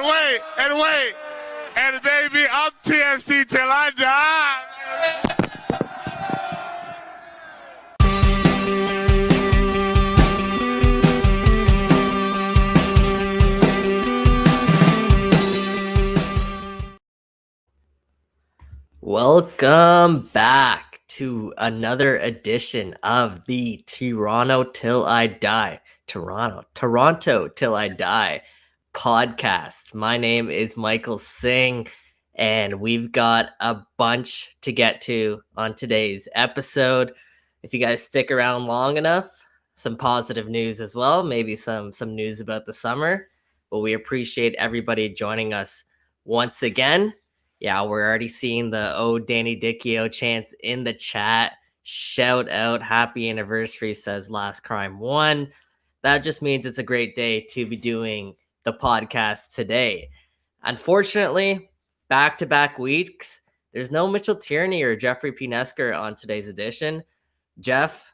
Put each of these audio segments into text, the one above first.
wait. And baby, I'm TFC till I die. Welcome back to another edition of the Toronto Till I Die podcast. My name is Michael Singh, and we've got a bunch to get to on today's episode. If you guys stick around long enough, some positive news as well, maybe some news about the summer. But we appreciate everybody joining us once again. Yeah, we're already seeing the Danny Dicchio chants in the chat. Shout out, happy anniversary, says Last Crime 1. That just means it's a great day to be doing the podcast today. Unfortunately, back-to-back weeks, there's no Mitchell Tierney or Jeffrey P. Nesker on today's edition. Jeff,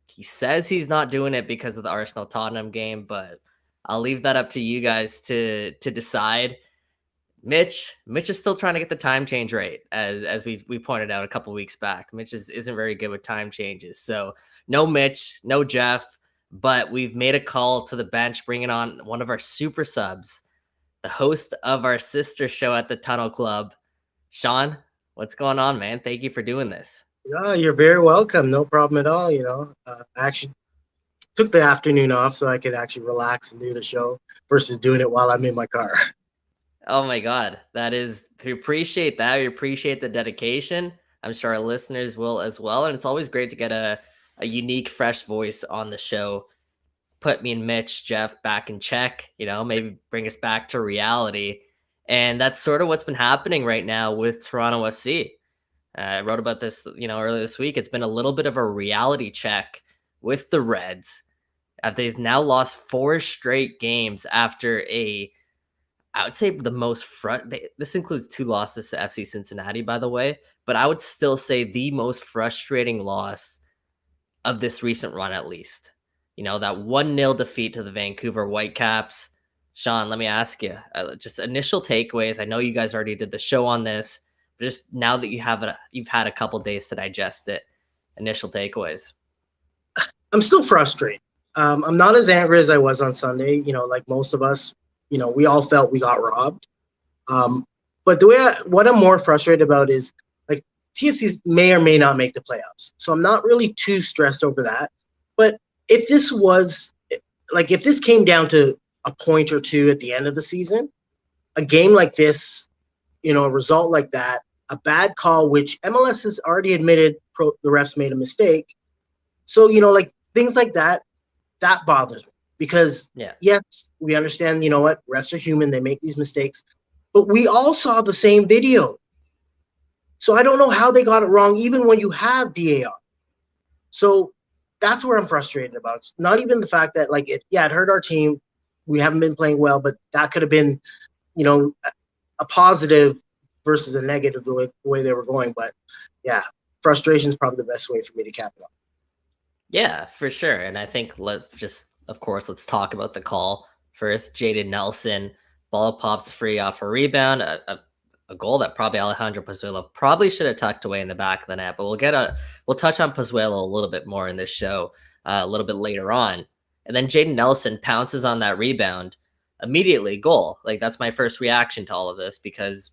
he says he's not doing it because of the Arsenal-Tottenham game, but I'll leave that up to you guys to decide. Mitch is still trying to get the time change right, as we pointed out a couple weeks back. Mitch isn't very good with time changes. So no Mitch, no Jeff, but we've made a call to the bench, bringing on one of our super subs, the host of our sister show at the Tunnel Club. Sean, what's going on, man? Thank you for doing this. No, you're very welcome. No problem at all. I actually took the afternoon off so I could actually relax and do the show versus doing it while I'm in my car. Oh my God, we appreciate that. We appreciate the dedication. I'm sure our listeners will as well. And it's always great to get a unique, fresh voice on the show. Put me and Mitch, Jeff back in check, maybe bring us back to reality. And that's sort of what's been happening right now with Toronto FC. I wrote about this, earlier this week. It's been a little bit of a reality check with the Reds. They've now lost 4 straight games after I would say the most this includes 2 losses to FC Cincinnati, by the way, but I would still say the most frustrating loss of this recent run, at least. That 1-0 defeat to the Vancouver Whitecaps. Sean, let me ask you, just initial takeaways. I know you guys already did the show on this, but just now that you've had a couple days to digest it, initial takeaways. I'm still frustrated. I'm not as angry as I was on Sunday. Like most of us. We all felt we got robbed. But what I'm more frustrated about is like TFC may or may not make the playoffs. So I'm not really too stressed over that. But if this came down to a point or two at the end of the season, a game like this, a result like that, a bad call, which MLS has already admitted the refs made a mistake. So, like things like that bothers me. Because, yes, we understand, refs are human. They make these mistakes. But we all saw the same video. So I don't know how they got it wrong, even when you have VAR. So that's where I'm frustrated about. It's not even the fact that, it hurt our team. We haven't been playing well, but that could have been, a positive versus a negative the way they were going. But, yeah, frustration is probably the best way for me to cap it off. Yeah, for sure. And I think of course, let's talk about the call first. Jayden Nelson, ball pops free off a rebound, a goal that probably Alejandro Pozuelo probably should have tucked away in the back of the net. But we'll touch on Pozuelo a little bit more in this show a little bit later on. And then Jayden Nelson pounces on that rebound, immediately goal. That's my first reaction to all of this, because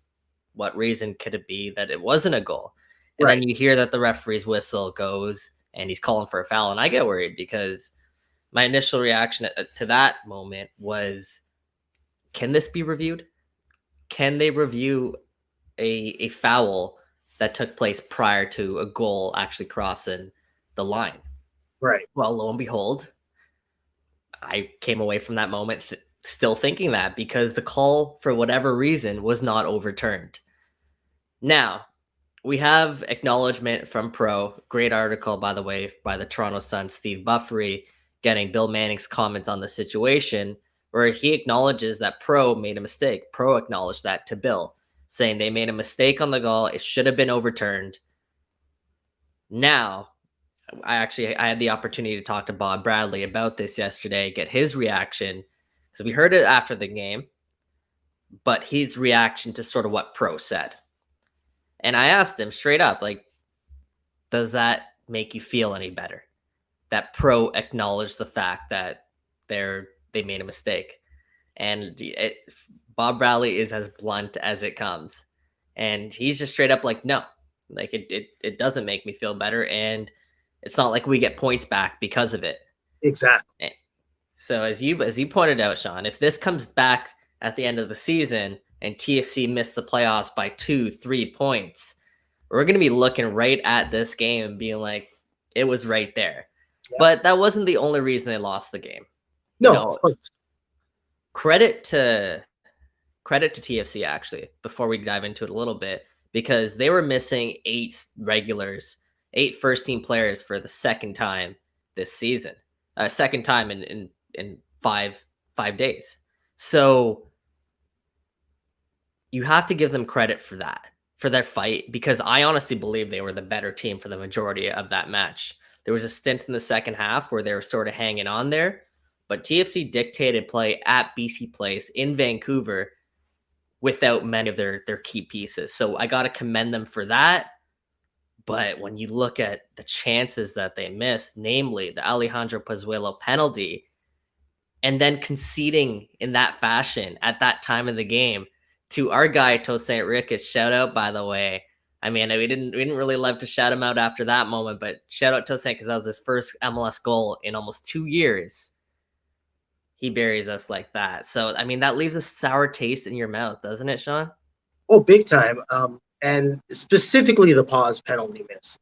what reason could it be that it wasn't a goal? And then you hear that the referee's whistle goes and he's calling for a foul, and I get worried because my initial reaction to that moment was, can this be reviewed? Can they review a foul that took place prior to a goal actually crossing the line? Right. Well, lo and behold, I came away from that moment still thinking that, because the call, for whatever reason, was not overturned. Now, we have acknowledgement from Pro. Great article, by the way, by the Toronto Sun, Steve Buffery, getting Bill Manning's comments on the situation, where he acknowledges that Pro made a mistake. Pro acknowledged that to Bill, saying they made a mistake on the goal. It should have been overturned. Now, I had the opportunity to talk to Bob Bradley about this yesterday, get his reaction. So we heard it after the game. but his reaction to sort of what Pro said. And I asked him straight up, like, does that make you feel any better? That Pro acknowledged the fact that they made a mistake. And Bob Bradley is as blunt as it comes. And he's just straight up like, no, like it doesn't make me feel better. And it's not like we get points back because of it. Exactly. So as you pointed out, Sean, if this comes back at the end of the season and TFC missed the playoffs by 2-3 points, we're going to be looking right at this game and being like, it was right there. Yeah. But that wasn't the only reason they lost the game. No. Credit to TFC, actually, before we dive into it a little bit, because they were missing 8 regulars, 8 first-team players for the second time this season. Second time in 5 days. So you have to give them credit for that, for their fight, because I honestly believe they were the better team for the majority of that match. There was a stint in the second half where they were sort of hanging on there, but TFC dictated play at BC Place in Vancouver without many of their key pieces. So I got to commend them for that. But when you look at the chances that they missed, namely the Alejandro Pozuelo penalty, and then conceding in that fashion at that time of the game to our guy, Tosaint Ricketts, shout out, by the way. I mean, we didn't really love to shout him out after that moment, but shout out Tosaint because that was his first MLS goal in almost 2 years. He buries us like that. So, I mean, that leaves a sour taste in your mouth, doesn't it, Sean? Oh, big time. And specifically the pause penalty miss.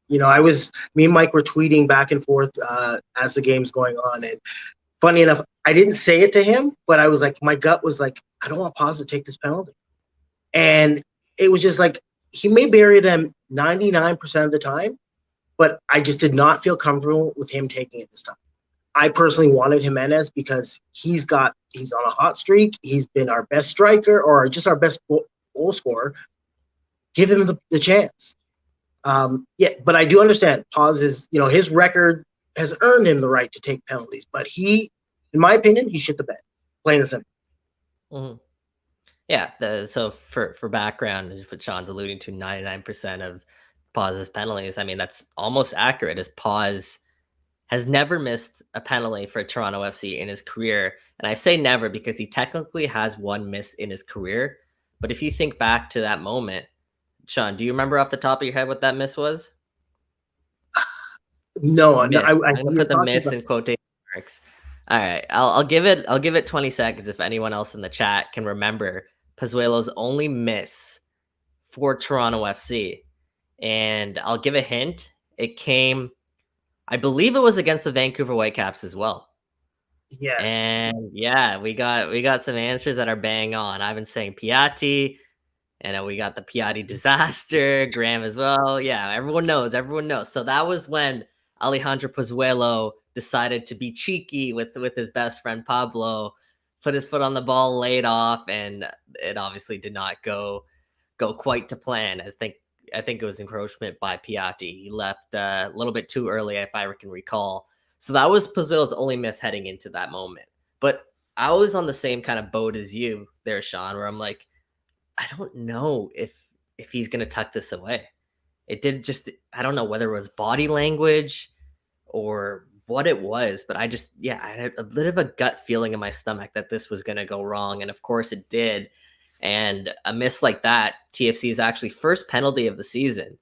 Me and Mike were tweeting back and forth as the game's going on. And funny enough, I didn't say it to him, but I was like, my gut was like, I don't want Paz to take this penalty. And it was just like, he may bury them 99% of the time, but I just did not feel comfortable with him taking it this time. I personally wanted Jimenez because he's on a hot streak. He's been our best striker or just our best goal scorer. Give him the chance. But I do understand Paz is, his record has earned him the right to take penalties, but he, in my opinion, he shit the bed. Plain and simple. Mm-hmm. Yeah. So for background, what Sean's alluding to, 99% of Paz's penalties. I mean, that's almost accurate, as Paz has never missed a penalty for Toronto FC in his career. And I say never because he technically has one miss in his career. But if you think back to that moment, Sean, do you remember off the top of your head what that miss was? No, I'm gonna put the miss in quotation marks. All right, I'll give it 20 seconds if anyone else in the chat can remember Pozuelo's only miss for Toronto FC. And I'll give a hint. It came, I believe it was against the Vancouver Whitecaps as well. Yes. And yeah, we got some answers that are bang on. I've been saying Piatti, and we got the Piatti disaster, Graham as well. Yeah, everyone knows. So that was when Alejandro Pozuelo decided to be cheeky with his best friend Pablo, put his foot on the ball, laid off, and it obviously did not go quite to plan. I think it was encroachment by Piatti. He left a little bit too early, if I can recall. So that was Pozuelo's only miss heading into that moment. But I was on the same kind of boat as you there, Sean, where I'm like, I don't know if he's going to tuck this away. It did just, I don't know whether it was body language or what it was, but I had a bit of a gut feeling in my stomach that this was going to go wrong. And of course it did. And a miss like that, TFC's actually first penalty of the season,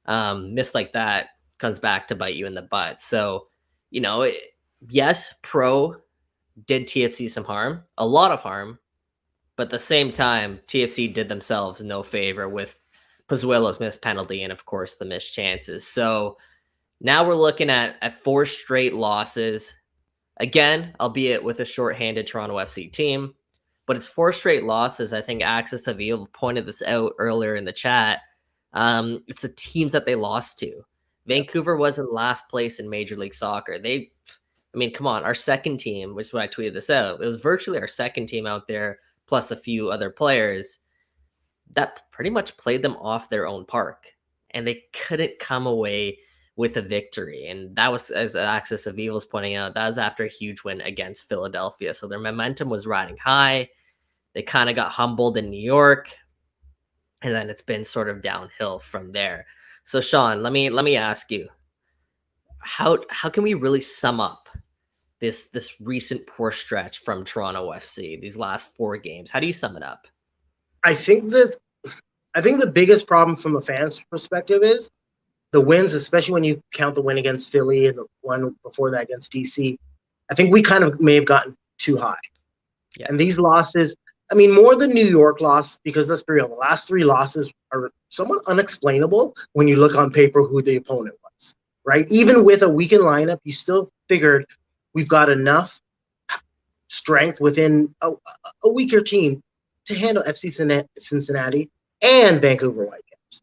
miss like that comes back to bite you in the butt. So, yes, Pro did TFC some harm, a lot of harm, but at the same time, TFC did themselves no favor with Pozuelo's missed penalty and, of course, the missed chances. So now we're looking at 4 straight losses. Again, albeit with a shorthanded Toronto FC team, but it's 4 straight losses. I think Access of Evil pointed this out earlier in the chat. It's the teams that they lost to. Vancouver was in last place in Major League Soccer. Come on, our second team, which is when I tweeted this out, it was virtually our second team out there, plus a few other players that pretty much played them off their own park, and they couldn't come away with a victory. And that was, as Axis of Evil is pointing out, that was after a huge win against Philadelphia. So their momentum was riding high. They kind of got humbled in New York, and then it's been sort of downhill from there. So Sean, let me ask you, how can we really sum up this recent poor stretch from Toronto FC, these last 4 games? How do you sum it up? I think the biggest problem from a fan's perspective is the wins, especially when you count the win against Philly and the one before that against DC. I think we kind of may have gotten too high. Yeah. And these losses, I mean, more the New York loss, because let's be real, the last 3 losses are somewhat unexplainable when you look on paper who the opponent was, right? Even with a weakened lineup, you still figured we've got enough strength within a weaker team to handle FC Cincinnati and Vancouver Whitecaps.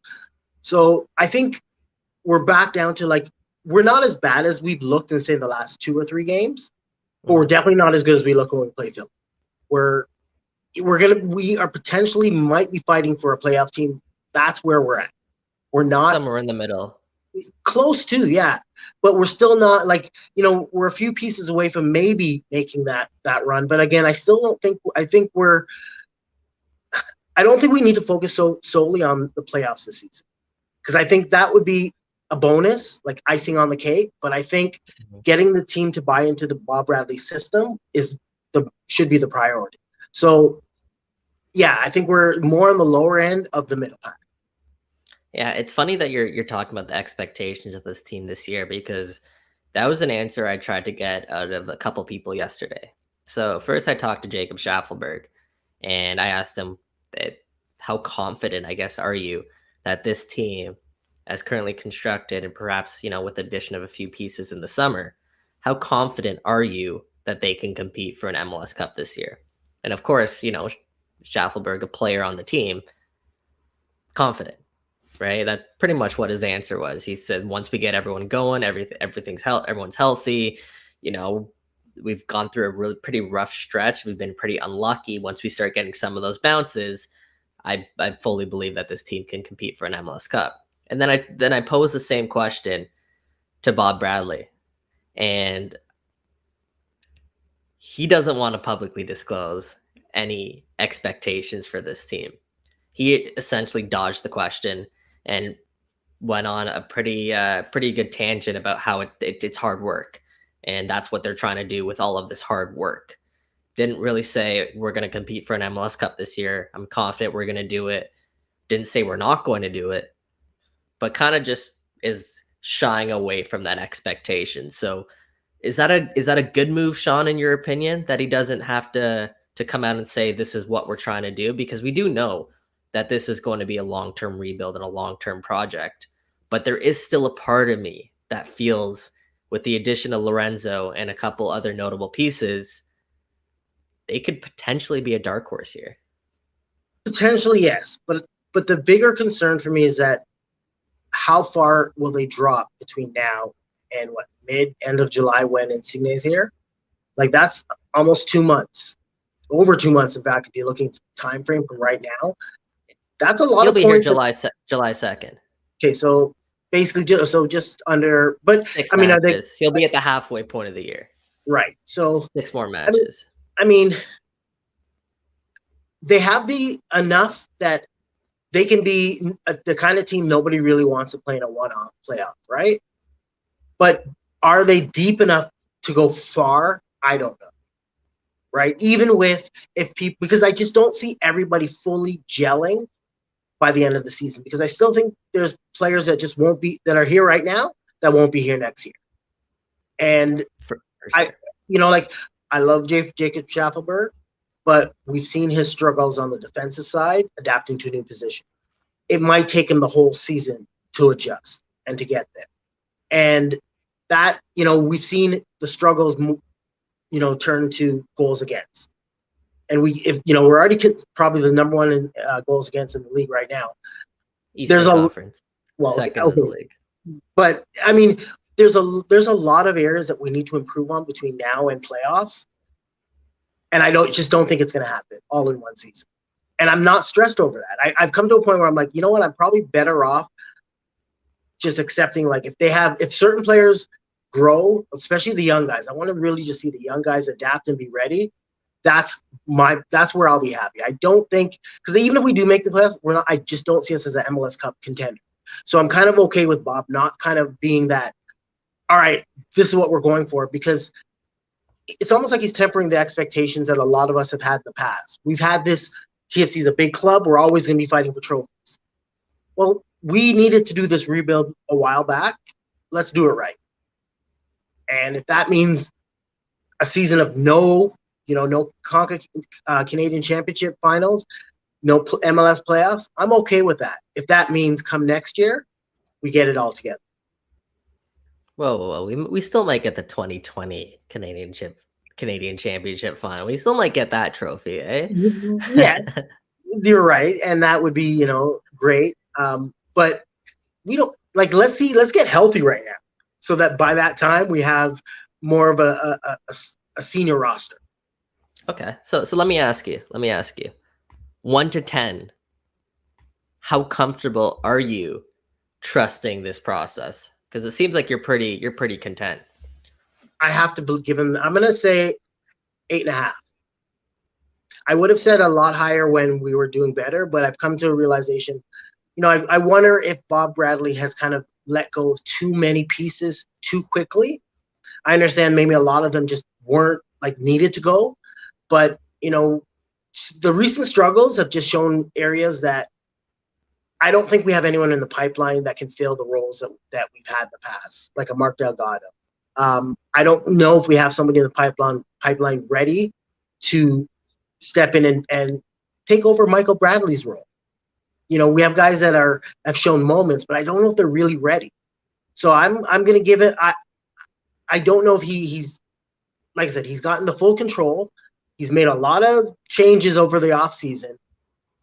So I think we're back down to, like, we're not as bad as we've looked in, say, the last 2 or 3 games, but we're definitely not as good as we look when we play Philly. We are potentially might be fighting for a playoff team. That's where we're at. We're not somewhere in the middle. Close to, yeah. But we're still not, like, we're a few pieces away from maybe making that run. But again, I don't think we need to focus solely on the playoffs this season, because I think that would be a bonus, like icing on the cake. But I think getting the team to buy into the Bob Bradley system should be the priority. So, yeah, I think we're more on the lower end of the middle pack. Yeah, it's funny that you're talking about the expectations of this team this year, because that was an answer I tried to get out of a couple people yesterday. So first I talked to Jacob Schaffelberg, and I asked him how confident, I guess, are you that this team, as currently constructed, and perhaps, with the addition of a few pieces in the summer, how confident are you that they can compete for an MLS Cup this year? And of course, Schaffelberg, a player on the team, confident, right? That's pretty much what his answer was. He said, once we get everyone going, everyone's healthy. We've gone through a really pretty rough stretch. We've been pretty unlucky. Once we start getting some of those bounces, I fully believe that this team can compete for an MLS Cup. And then I posed the same question to Bob Bradley, and he doesn't want to publicly disclose any expectations for this team. He essentially dodged the question and went on a pretty good tangent about how it's hard work, and that's what they're trying to do with all of this hard work. Didn't really say we're going to compete for an MLS Cup this year. I'm confident we're going to do it. Didn't say we're not going to do it, but kind of just is shying away from that expectation. So is that a good move, Sean, in your opinion, that he doesn't have to come out and say this is what we're trying to do? Because we do know that this is going to be a long-term rebuild and a long-term project, but there is still a part of me that feels, with the addition of Lorenzo and a couple other notable pieces, they could potentially be a dark horse here. Potentially, yes. But the bigger concern for me is that how far will they drop between now and end of July, when Insigne is here? Like, that's almost 2 months, over 2 months. In fact, if you're looking time frame from right now, that's a lot. He'll of be points. Here July 2nd. Okay, so basically, just under. But 6 matches. He'll be at the halfway point of the year. Right. So 6 more matches. I mean, they have enough that they can be the kind of team nobody really wants to play in a one-off playoff, right? But are they deep enough to go far? I don't know, right? Even with because I just don't see everybody fully gelling by the end of the season, because I still think there's players that just won't be, that are here right now, that won't be here next year. And for sure. I love Jacob Schaffelberg, but we've seen his struggles on the defensive side, adapting to a new position. It might take him the whole season to adjust and to get there. And that, we've seen the struggles, turn to goals against. And we're already probably the number one in goals against in the league right now. Eastern Conference. Second in the league. But I mean, there's a lot of areas that we need to improve on between now and playoffs. And I don't think it's going to happen all in one season. And I'm not stressed over that. I've come to a point where I'm like, you know what? I'm probably better off just accepting, like, if certain players grow, especially the young guys, I want to really just see the young guys adapt and be ready. that's where I'll be happy. I don't think, because even if we do make the playoffs, I just don't see us as an MLS Cup contender. So I'm kind of okay with Bob not kind of being that, all right, this is what we're going for, because it's almost like he's tempering the expectations that a lot of us have had in the past. We've had this, TFC is a big club, we're always going to be fighting for trophies. Well, we needed to do this rebuild a while back. Let's do it right. And if that means a season of no Canadian Championship finals, no MLS playoffs, I'm okay with that. If that means come next year, we get it all together. Whoa. We still might get the 2020 Canadian Championship final. We still might get that trophy, eh? Yeah, you're right, and that would be great. But we don't let's get healthy right now, so that by that time we have more of a senior roster. Okay, so let me ask you, 1 to 10, how comfortable are you trusting this process? Because it seems like you're pretty content. I have to give him. I'm gonna say 8.5. I would have said a lot higher when we were doing better, but I've come to a realization. I wonder if Bob Bradley has kind of let go of too many pieces too quickly. I understand maybe a lot of them just weren't needed to go, but the recent struggles have just shown areas that I don't think we have anyone in the pipeline that can fill the roles that we've had in the past, like a Mark Delgado. I don't know if we have somebody in the pipeline ready to step in and take over Michael Bradley's role. We have guys that have shown moments, but I don't know if they're really ready. So I'm going to give it. I don't know if he's, like I said, he's gotten the full control. He's made a lot of changes over the offseason.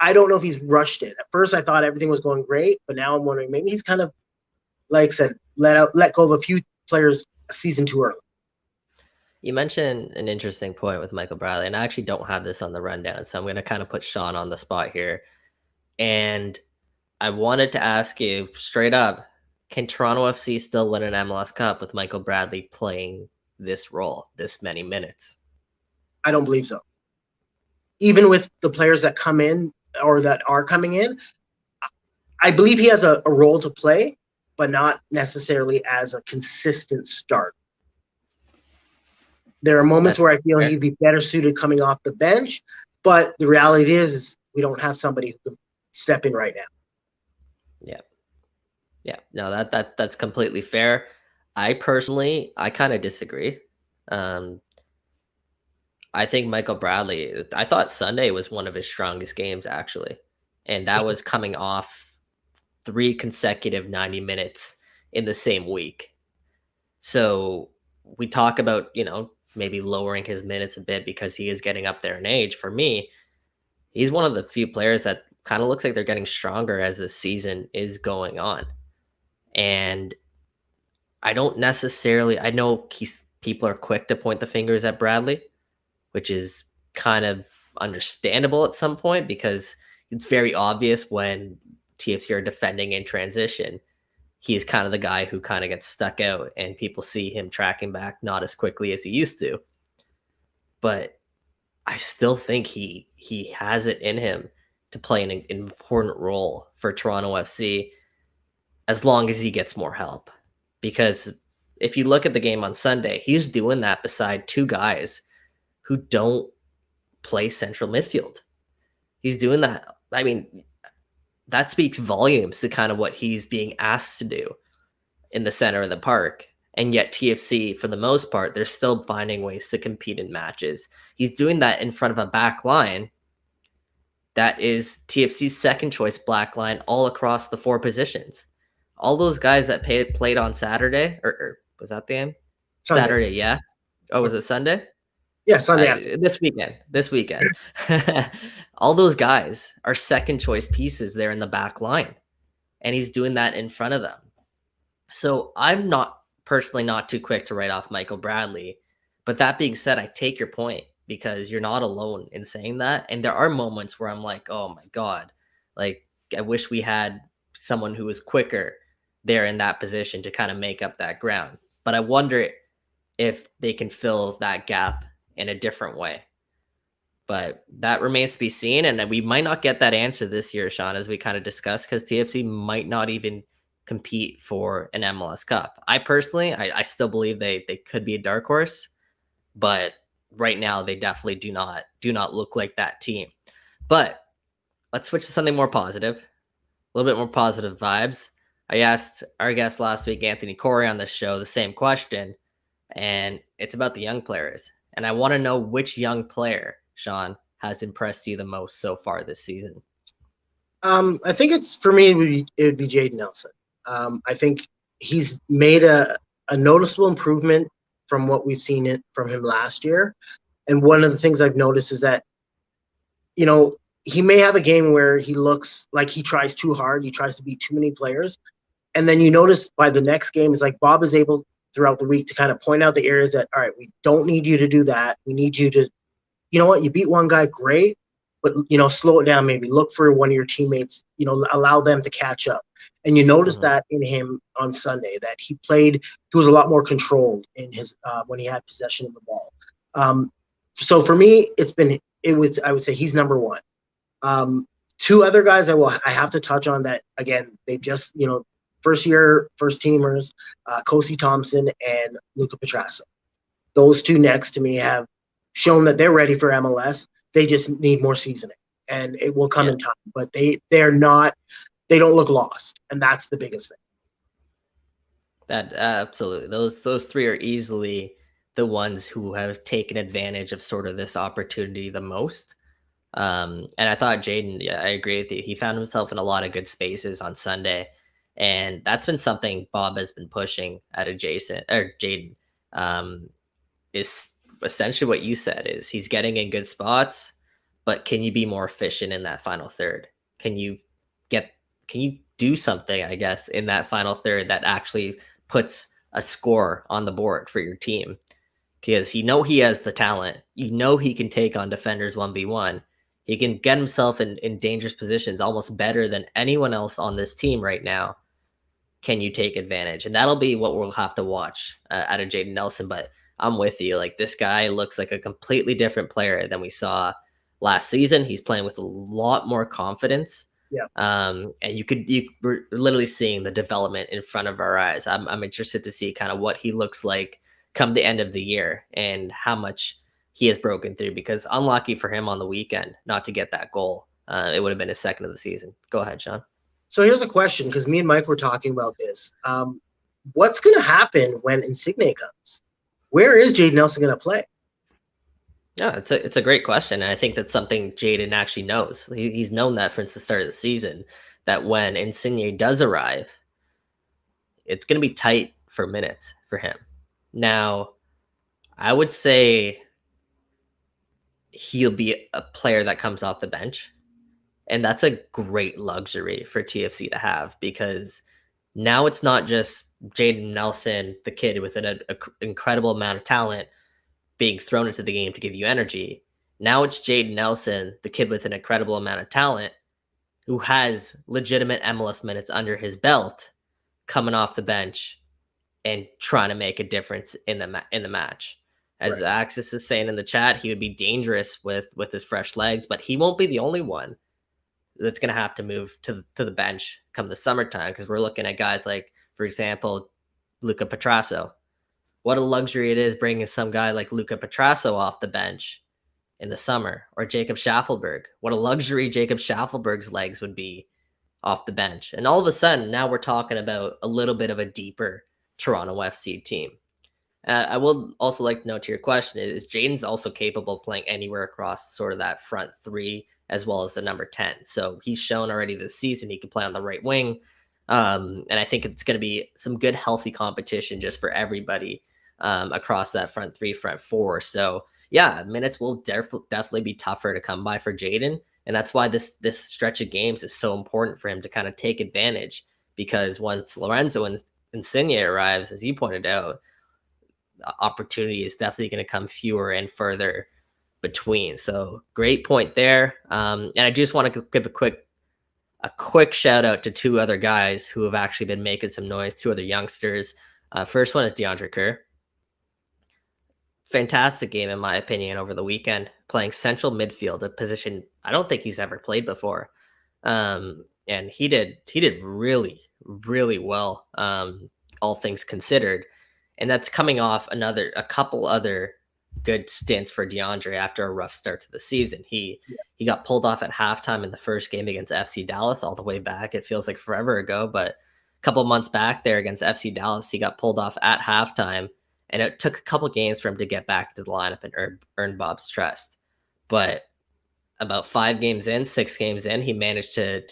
I don't know if he's rushed it. At first, I thought everything was going great, but now I'm wondering maybe he's kind of, like I said, let go of a few players a season too early. You mentioned an interesting point with Michael Bradley, and I actually don't have this on the rundown, so I'm going to kind of put Sean on the spot here. And I wanted to ask you straight up, can Toronto FC still win an MLS Cup with Michael Bradley playing this role, this many minutes? I don't believe so. Even with the players that come in or that are coming in, I believe he has a role to play, but not necessarily as a consistent start. There are moments where I feel he'd be better suited coming off the bench, but the reality is we don't have somebody who can step in right now. Yeah. No, that's completely fair. I personally kind of disagree. I think Michael Bradley, I thought Sunday was one of his strongest games, actually. And that was coming off 3 consecutive 90 minutes in the same week. So we talk about, maybe lowering his minutes a bit because he is getting up there in age. For me, he's one of the few players that kind of looks like they're getting stronger as the season is going on. And I don't necessarily, I know people are quick to point the fingers at Bradley, which is kind of understandable at some point because it's very obvious when TFC are defending in transition. He is kind of the guy who kind of gets stuck out and people see him tracking back not as quickly as he used to. But I still think he has it in him to play an important role for Toronto FC as long as he gets more help. Because if you look at the game on Sunday, he's doing that beside 2 guys who don't play central midfield. He's doing that. I mean, that speaks volumes to kind of what he's being asked to do in the center of the park. And yet TFC, for the most part, they're still finding ways to compete in matches. He's doing that in front of a back line that is TFC's second choice black line all across the 4 positions. All those guys that played on Saturday, or was that the game? Sunday. Saturday, yeah. Oh, was it Sunday? Yeah, Sunday. This weekend. All those guys are second choice pieces there in the back line. And he's doing that in front of them. So I'm not too quick to write off Michael Bradley. But that being said, I take your point because you're not alone in saying that. And there are moments where I'm like, oh my God, like I wish we had someone who was quicker there in that position to kind of make up that ground. But I wonder if they can fill that gap in a different way. But that remains to be seen. And we might not get that answer this year, Sean, as we kind of discussed, because TFC might not even compete for an MLS Cup. I personally, I still believe they could be a dark horse, but right now they definitely do not look like that team. But let's switch to something more positive, a little bit more positive vibes. I asked our guest last week, Anthony Corey, on the show the same question, and it's about the young players. And I want to know which young player, Sean, has impressed you the most so far this season. I think it's, for me, it would be Jayden Nelson. I think he's made a noticeable improvement from what we've seen from him last year. And one of the things I've noticed is that, you know, he may have a game where he looks like he tries too hard. He tries to beat too many players. And then you notice by the next game, it's like Bob is able throughout the week to kind of point out the areas that, all right, we don't need you to do that. We need you to, you know what, you beat one guy, great, but, you know, slow it down, maybe look for one of your teammates, you know, allow them to catch up. And you notice that in him on Sunday, that he was a lot more controlled in his, when he had possession of the ball. So for me, I would say he's number one. Two other guys I have to touch on that, again, they just, you know, first teamers, Kosi Thompson and Luca Petrasso. Those two next to me have shown that they're ready for MLS. They just need more seasoning, and it will come in time. But they don't look lost, and that's the biggest thing. That absolutely, those three are easily the ones who have taken advantage of sort of this opportunity the most. And I thought Jaden, yeah, I agree with you. He found himself in a lot of good spaces on Sunday, and that's been something Bob has been pushing at Jaden. Is essentially what you said, is he's getting in good spots, but can you be more efficient in that final third? Can you do something, I guess, in that final third that actually puts a score on the board for your team? Because he has the talent. He can take on defenders 1v1. He can get himself in dangerous positions almost better than anyone else on this team right now. Can you take advantage? And that'll be what we'll have to watch out of Jayden Nelson. But I'm with you. Like, this guy looks like a completely different player than we saw last season. He's playing with a lot more confidence. Yeah. And we're literally seeing the development in front of our eyes. I'm interested to see kind of what he looks like come the end of the year and how much he has broken through, because unlucky for him on the weekend not to get that goal. It would have been his second of the season. Go ahead, Sean. So here's a question, because me and Mike were talking about this. What's going to happen when Insigne comes? Where is Jade Nelson going to play? Yeah, it's a great question. And I think that's something Jaden actually knows. He's known that since the start of the season, that when Insigne does arrive, it's going to be tight for minutes for him. Now, I would say he'll be a player that comes off the bench. And that's a great luxury for TFC to have, because now it's not just Jayden Nelson, the kid with an incredible amount of talent, being thrown into the game to give you energy. Now it's Jayden Nelson, the kid with an incredible amount of talent, who has legitimate MLS minutes under his belt, coming off the bench and trying to make a difference in the match. As right. Axis is saying in the chat, he would be dangerous with his fresh legs, but he won't be the only one that's going to have to move to the bench come the summertime, because we're looking at guys like, for example, Luca Petrasso. What a luxury it is bringing some guy like Luca Petrasso off the bench in the summer, or Jacob Schaffelberg. What a luxury Jacob Schaffelberg's legs would be off the bench. And all of a sudden, now we're talking about a little bit of a deeper Toronto FC team. I will also like to note to your question is Jaden's also capable of playing anywhere across sort of that front three, as well as the number 10. So he's shown already this season he can play on the right wing. And I think it's going to be some good, healthy competition just for everybody across that front three, front four. So yeah, minutes will definitely be tougher to come by for Jaden. And that's why this stretch of games is so important for him to kind of take advantage, because once Lorenzo and Insigne arrives, as you pointed out, the opportunity is definitely going to come fewer and further between. So great point there. And I just want to give a quick shout out to two other guys who have actually been making some noise, two other youngsters. First one is Deandre Kerr. fantastic game in my opinion over the weekend, playing central midfield, a position I don't think he's ever played before. And he did really, really well, all things considered. And that's coming off a couple other good stints for Deandre after a rough start to the season. He got pulled off at halftime in the first game against FC Dallas, all the way back. It feels like forever ago, but a couple months back there against FC Dallas, he got pulled off at halftime, and it took a couple games for him to get back to the lineup and earn Bob's trust. But about 6 games in, he managed to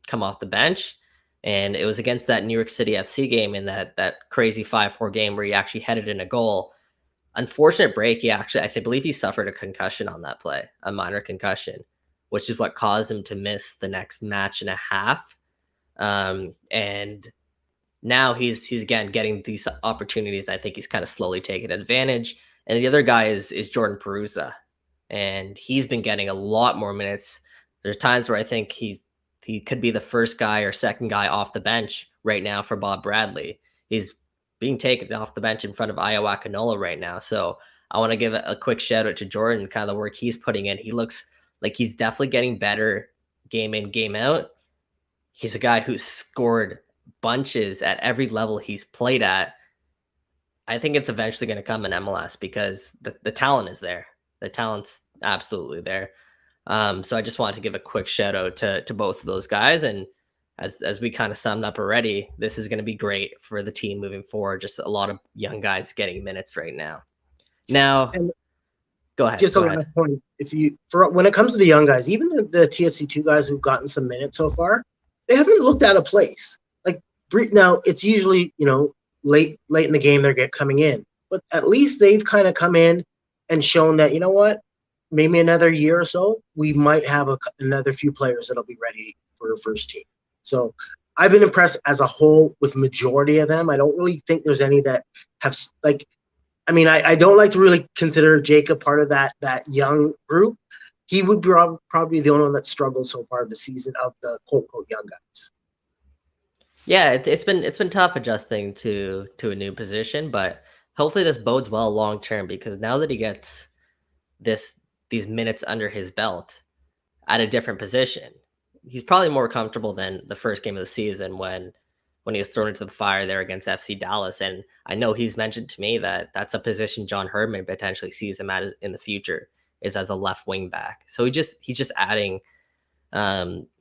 come off the bench. And it was against that New York City FC game in that crazy 5-4 game where he actually headed in a goal. Unfortunate break. I believe he suffered a concussion on that play, a minor concussion, which is what caused him to miss the next match and a half. And now he's again getting these opportunities. I think he's kind of slowly taking advantage. And the other guy is Jordan Peruzza, and he's been getting a lot more minutes. There's times where I think he could be the first guy or second guy off the bench right now for Bob Bradley. He's being taken off the bench in front of Iowa Canola right now. So I want to give a quick shout out to Jordan, kind of the work he's putting in. He looks like he's definitely getting better game in, game out. He's a guy who's scored bunches at every level he's played at. I think it's eventually going to come in MLS because the talent is there. The talent's absolutely there. So I just wanted to give a quick shout out to both of those guys. And as we kind of summed up already, this is going to be great for the team moving forward. Just a lot of young guys getting minutes right now. Now, go ahead. Just a last point. When it comes to the young guys, even the TFC2 guys who've gotten some minutes so far, they haven't looked out of place. Like now, it's usually late in the game they're coming in, but at least they've kind of come in and shown that maybe another year or so we might have another few players that'll be ready for a first team. So I've been impressed as a whole with majority of them. I don't really think there's any that have I don't like to really consider Jacob part of that young group. He would be probably the only one that struggled so far this season of the quote young guys. Yeah, it's been tough adjusting to a new position, but hopefully this bodes well long term, because now that he gets these minutes under his belt at a different position, he's probably more comfortable than the first game of the season when he was thrown into the fire there against FC Dallas. And I know he's mentioned to me that that's a position John Herdman potentially sees him at in the future, is as a left wing back. So he's just adding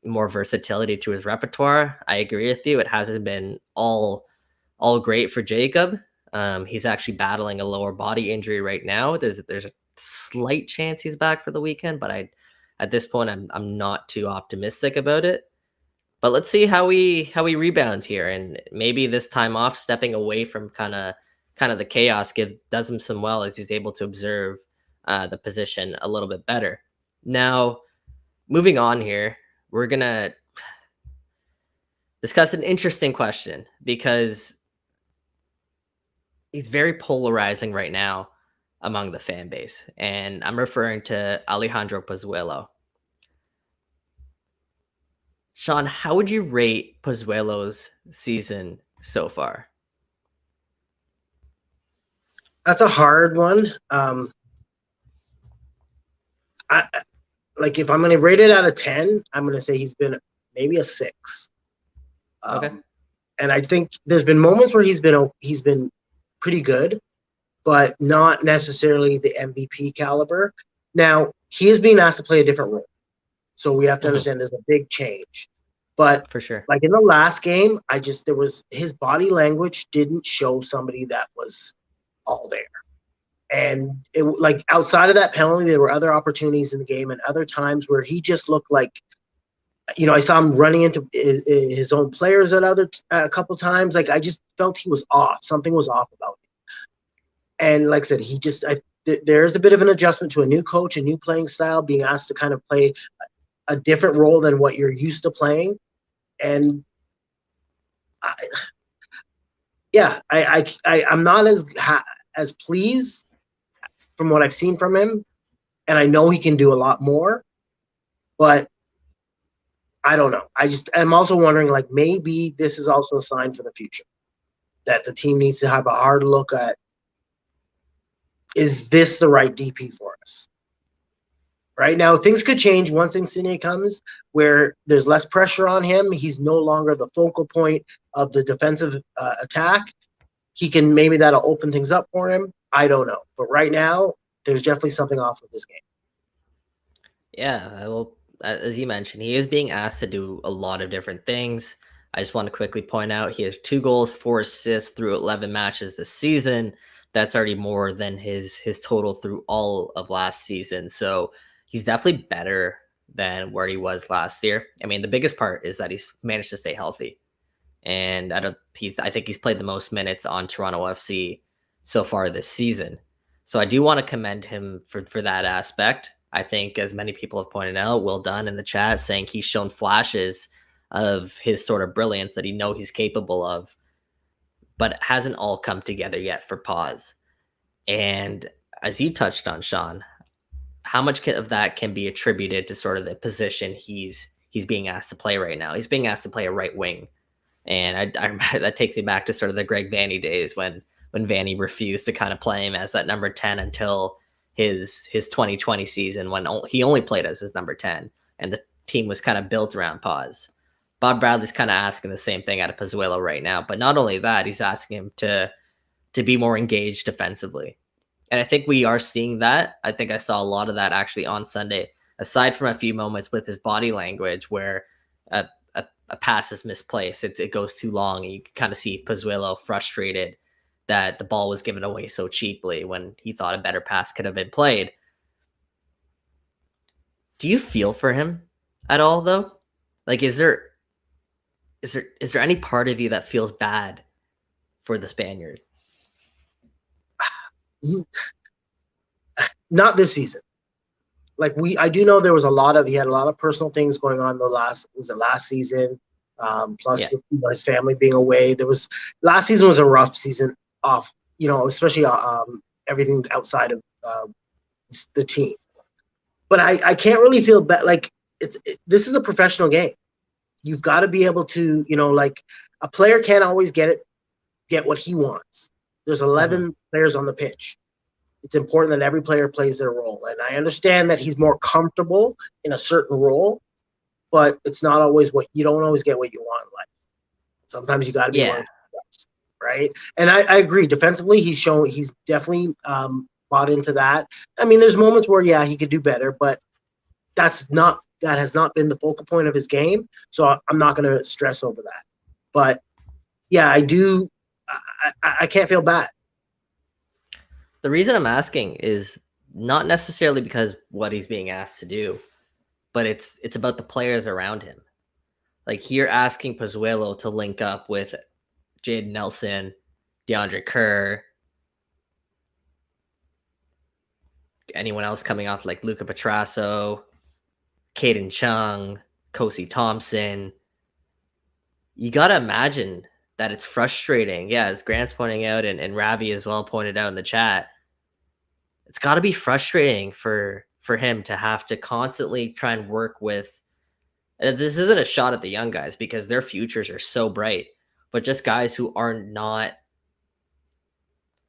more versatility to his repertoire. I agree with you. It hasn't been all great for Jacob. He's actually battling a lower body injury right now. There's a slight chance he's back for the weekend, but at this point I'm not too optimistic about it. But let's see how he rebounds here, and maybe this time off, stepping away from kind of the chaos, does him some well as he's able to observe the position a little bit better. Now, moving on here, we're gonna discuss an interesting question, because he's very polarizing right now among the fan base, and I'm referring to Alejandro Pozuelo. Sean, how would you rate Pozuelo's season so far? That's a hard one. If I'm going to rate it out of 10, I'm going to say he's been maybe a 6. Okay. And I think there's been moments where he's been pretty good, but not necessarily the MVP caliber. Now, he is being asked to play a different role, so we have to understand there's a big change. But for sure, like in the last game, his body language didn't show somebody that was all there. And outside of that penalty, there were other opportunities in the game and other times where he just looked like, I saw him running into his own players a couple times. Like, I just felt he was off. Something was off about him. And like I said, there's a bit of an adjustment to a new coach, a new playing style, being asked to kind of play a different role than what you're used to playing. And I'm not as pleased from what I've seen from him, and I know he can do a lot more, but I don't know. I'm also wondering, maybe this is also a sign for the future that the team needs to have a hard look at is this the right DP for us? Right now, things could change once Insigne comes, where there's less pressure on him. He's no longer the focal point of the defensive attack. Maybe that'll open things up for him. I don't know. But right now, there's definitely something off with this game. Yeah, well, as you mentioned, he is being asked to do a lot of different things. I just want to quickly point out he has 2 goals, 4 assists through 11 matches this season. That's already more than his total through all of last season. So he's definitely better than where he was last year. I mean, the biggest part is that he's managed to stay healthy. And I think he's played the most minutes on Toronto FC so far this season. So I do want to commend him for that aspect. I think, as many people have pointed out, Will Dunn in the chat saying he's shown flashes of his sort of brilliance that he's capable of, but it hasn't all come together yet for Paz. And as you touched on, Sean, how much of that can be attributed to sort of the position he's being asked to play right now? He's being asked to play a right wing. And I that takes me back to sort of the Greg Vanney days when Vanney refused to kind of play him as that number 10 until his 2020 season, when he only played as his number 10 and the team was kind of built around Paz. Bob Bradley's kind of asking the same thing out of Pozuelo right now, but not only that, he's asking him to be more engaged defensively. And I think we are seeing that. I think I saw a lot of that actually on Sunday, aside from a few moments with his body language where a pass is misplaced. It goes too long, and you can kind of see Pozuelo frustrated that the ball was given away so cheaply when he thought a better pass could have been played. Do you feel for him at all, though? Like, is there any part of you that feels bad for the Spaniard? Not this season. Like I do know he had a lot of personal things going on last season. Plus with his family being away, last season was a rough season off, especially everything outside of the team. But I can't really feel bad. Like this is a professional game. You've got to be able to, like a player can't always get what he wants. There's 11 players on the pitch. It's important that every player plays their role. And I understand that he's more comfortable in a certain role, but it's not always you don't always get what you want in life. Sometimes you got to be willing to do that, right? And I agree. Defensively, he's definitely bought into that. I mean, there's moments where, he could do better, but that has not been the focal point of his game. So I'm not going to stress over that. But yeah, I do. I can't feel bad. The reason I'm asking is not necessarily because what he's being asked to do, but it's about the players around him. Like, you're asking Pozuelo to link up with Jayden Nelson, Deandre Kerr, anyone else coming off like Luca Petrasso, Caden Chung, Kosi Thompson. You got to imagine that it's frustrating. Yeah, as Grant's pointing out and Ravi as well pointed out in the chat, it's got to be frustrating for him to have to constantly try and work with. And this isn't a shot at the young guys because their futures are so bright, but just guys who are not.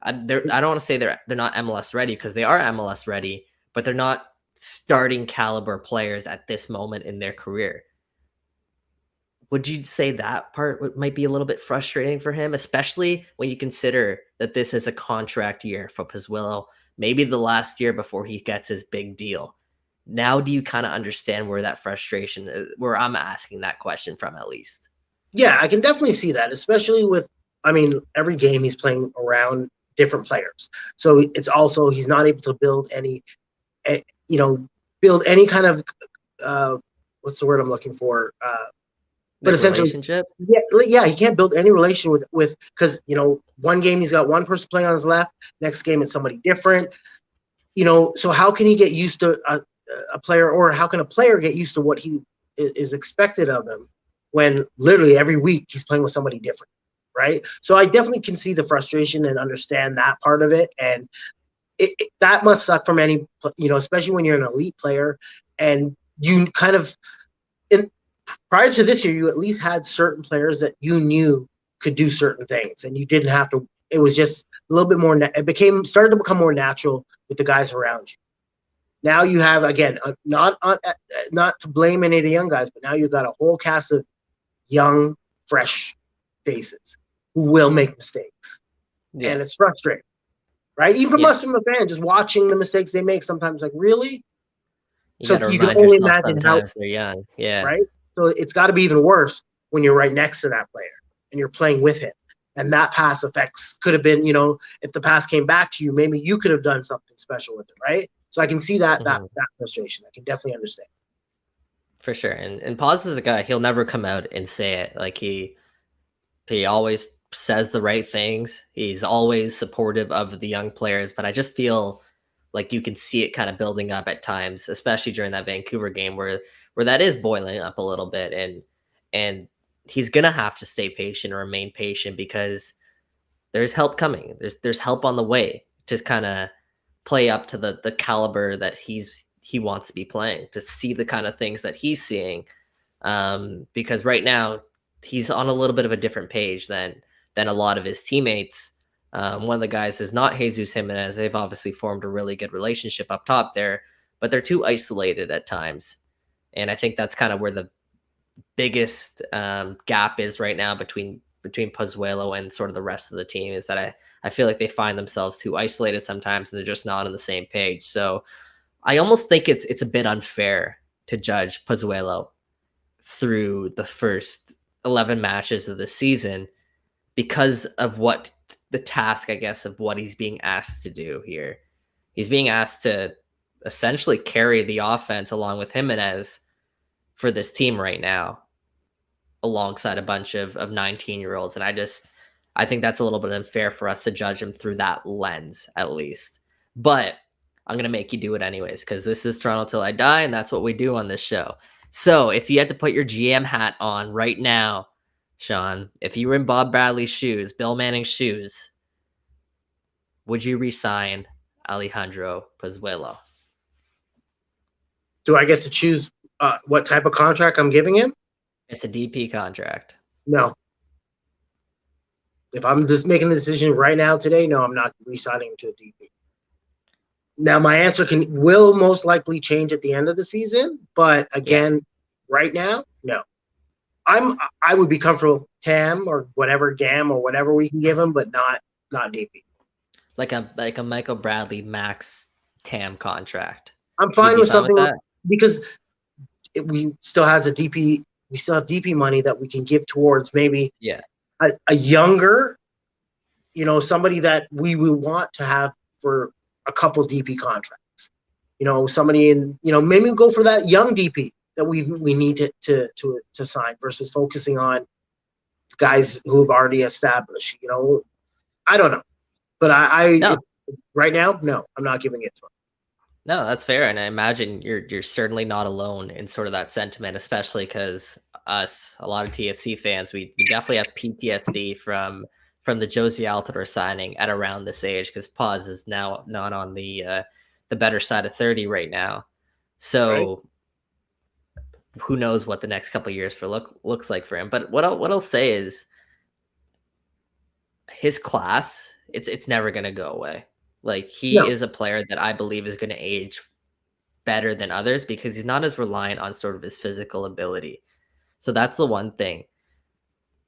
I don't want to say they're not MLS ready because they are MLS ready, but they're not starting caliber players at this moment in their career. Would you say that part might be a little bit frustrating for him, especially when you consider that this is a contract year for Pozuelo, maybe the last year before he gets his big deal? Now, do you kind of understand where that frustration is, where I'm asking that question from, at least? Yeah, I can definitely see that, especially with, every game he's playing around different players. So it's also, he's not able to build any kind of, what's the word I'm looking for? But essentially, relationship. Yeah, he can't build any relation with because one game he's got one person playing on his left, next game it's somebody different. So how can he get used to a player, or how can a player get used to what he is expected of him when literally every week he's playing with somebody different, right? So I definitely can see the frustration and understand that part of it, and that must suck from any, especially when you're an elite player and you kind of. Prior to this year, you at least had certain players that you knew could do certain things, and you didn't have to It was just a little bit more. Started to become more natural with the guys around you. Now you have, again, not to blame any of the young guys, but now you've got a whole cast of young, fresh faces who will make mistakes, and it's frustrating, right? Even from us, from a fan, just watching the mistakes they make sometimes, like, really. You can only imagine sometimes they're young, right? So it's got to be even worse when you're right next to that player and you're playing with him. And that pass effects could have been, if the pass came back to you, maybe you could have done something special with it, right? So I can see that frustration. I can definitely understand. For sure. And Paz is a guy, he'll never come out and say it. Like he always says the right things. He's always supportive of the young players, but I just feel like you can see it kind of building up at times, especially during that Vancouver game where that is boiling up a little bit, and he's gonna have to stay patient or remain patient because there's help coming. There's help on the way to kind of play up to the caliber that he wants to be playing, to see the kind of things that he's seeing. Because right now he's on a little bit of a different page than a lot of his teammates. One of the guys is not Jesus Jimenez. They've obviously formed a really good relationship up top there, but they're too isolated at times. And I think that's kind of where the biggest gap is right now between Pozuelo and sort of the rest of the team, is that I feel like they find themselves too isolated sometimes and they're just not on the same page. So I almost think it's a bit unfair to judge Pozuelo through the first 11 matches of the season because of what the task, I guess, of what he's being asked to do here. He's being asked to essentially carry the offense along with Jimenez for this team right now, alongside a bunch of 19-year-olds. And I think that's a little bit unfair for us to judge him through that lens, at least. But I'm going to make you do it anyways, because this is Toronto Till I Die, and that's what we do on this show. So if you had to put your GM hat on right now, Sean, if you were in Bob Bradley's shoes, Bill Manning's shoes, would you re-sign Alejandro Pozuelo? Do I get to choose what type of contract I'm giving him? It's a DP contract. No. If I'm just making the decision right now today, no, I'm not re-signing him to a DP. Now, my answer will most likely change at the end of the season, but again, right now, no. I would be comfortable TAM or whatever, GAM or whatever we can give him, but not DP. Like a Michael Bradley max TAM contract. I'm fine with something like that, because we still have DP money that we can give towards maybe a younger, somebody that we will want to have for a couple DP contracts. Somebody in, maybe we'll go for that young DP that we need to sign versus focusing on guys who have already established. I don't know, but right now, no, I'm not giving it to him. No, that's fair, and I imagine you're certainly not alone in sort of that sentiment, especially because us, a lot of TFC fans, we definitely have PTSD from the Josie Altidore signing at around this age, because Paz is now not on the better side of 30 right now. So who knows what the next couple of years looks like for him. But what I'll say is his class, it's never going to go away. Like, he is a player that I believe is going to age better than others because he's not as reliant on sort of his physical ability. So that's the one thing.